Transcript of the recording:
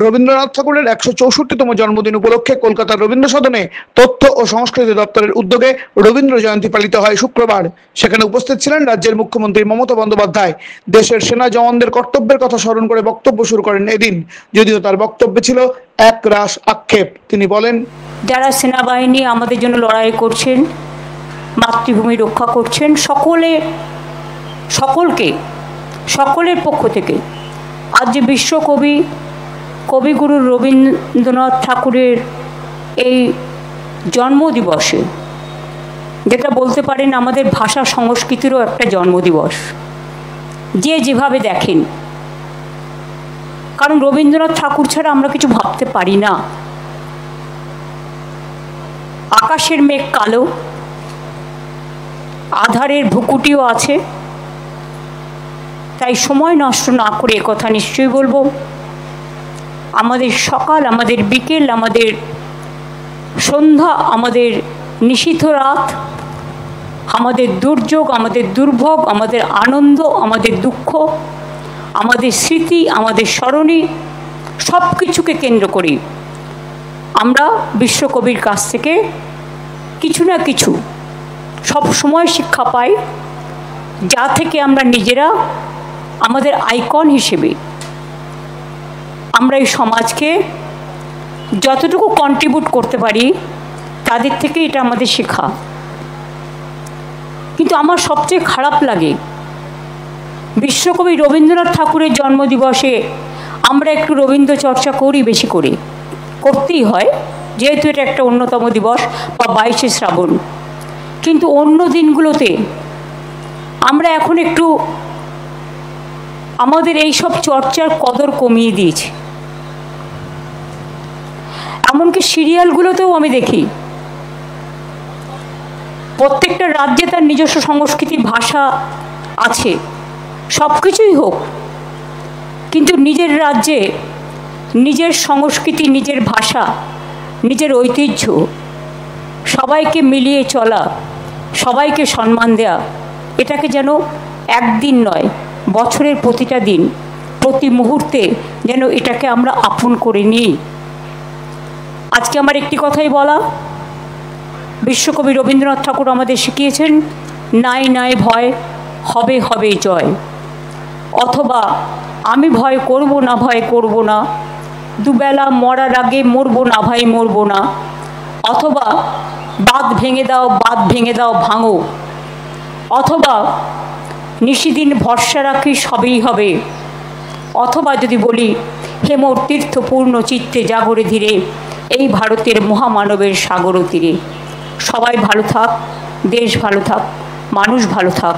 রবীন্দ্রনাথ ঠাকুরের ১৬৪তম জন্মদিন উপলক্ষে কলকাতার রবীন্দ্র সদনে তথ্য ও সংস্কৃতি দপ্তরের উদ্যোগে রবীন্দ্র জয়ন্তী পালিত হয় শুক্রবার। সেখানে উপস্থিত ছিলেন রাজ্যের মুখ্যমন্ত্রী মমতা বন্দ্যোপাধ্যায়। দেশের সেনা জওয়ানদের কর্তব্যের কথা স্মরণ করে বক্তব্য শুরু করেন এদিন। যদিও তার বক্তব্যে ছিল একরাশ আক্ষেপ। তিনি বলেন, যারা সেনাবাহিনী আমাদের জন্য লড়াই করছেন, মাতৃভূমি রক্ষা করছেন, সকলের পক্ষ থেকে আজ যে বিশ্বকবি কবিগুরু রবীন্দ্রনাথ ঠাকুরের এই জন্মদিবসে, যেটা বলতে পারেন আমাদের ভাষা সংস্কৃতিরও একটা জন্মদিবস, যে যেভাবে দেখেন, কারণ রবীন্দ্রনাথ ঠাকুর ছাড়া আমরা কিছু ভাবতে পারি না। আকাশের মেঘ কালো, আধারের ভুকুটিও আছে, তাই সময় নষ্ট না করে একথা নিশ্চয়ই বলবো, আমাদের সকাল, আমাদের বিকেল, আমাদের সন্ধ্যা, আমাদের নিশীথ রাত, আমাদের দুর্যোগ, আমাদের দুর্ভোগ, আমাদের আনন্দ, আমাদের দুঃখ, আমাদের স্মৃতি, আমাদের স্মরণী, সব কিছুকে কেন্দ্র করি আমরা বিশ্বকবির কাছ থেকে কিছু না কিছু সব সময় শিক্ষা পাই, যা থেকে আমরা নিজেরা আমাদের আইকন হিসেবে আমরা এই সমাজকে যতটুকু কন্ট্রিবিউট করতে পারি, তাদের থেকে এটা আমাদের শেখা। কিন্তু আমার সবচেয়ে খারাপ লাগে, বিশ্বকবি রবীন্দ্রনাথ ঠাকুরের জন্মদিবসে আমরা একটু রবীন্দ্র চর্চা করি, বেশি করে করতেই হয়, যেহেতু এটা একটা অন্যতম দিবস বা 22শে শ্রাবণ। কিন্তু অন্য দিনগুলোতে আমরা এখন একটু আমাদের এই সব চর্চার কদর কমিয়ে দিয়েছি। এমনকি সিরিয়ালগুলোতেও আমি দেখি প্রত্যেকটা রাজ্যে তার নিজস্ব সংস্কৃতির ভাষা আছে, সব কিছুই হোক, কিন্তু নিজের রাজ্যে নিজের সংস্কৃতি, নিজের ভাষা, নিজের ঐতিহ্য, সবাইকে মিলিয়ে চলা, সবাইকে সম্মান দেয়া, এটাকে যেন একদিন নয়, বছরের প্রতিটা দিন, প্রতি মুহূর্তে যেন এটাকে আমরা আপন করে নিই। আজকে আমার একটি কথাই বলা, বিশ্বকবি রবীন্দ্রনাথ ঠাকুর আমাদের শিখিয়েছেন, নাই নাই ভয়, হবে হবে জয়। অথবা আমি ভয় করব না, ভয় করব না, দুবেলা মরার আগে মরবো না ভাই, মরবো না। অথবা বাঁধ ভেঙে দাও, বাঁধ ভেঙে দাও, ভাঙো। অথবা নিশিদিন ভরসা রাখি, সবই হবে। অথবা যদি বলি, হেমর তীর্থপূর্ণ চিত্তে জাগরে ধীরে, এই ভারতের মহামানবের সাগর তীরে। সবাই ভালো থাক, দেশ ভালো থাক, মানুষ ভালো থাক।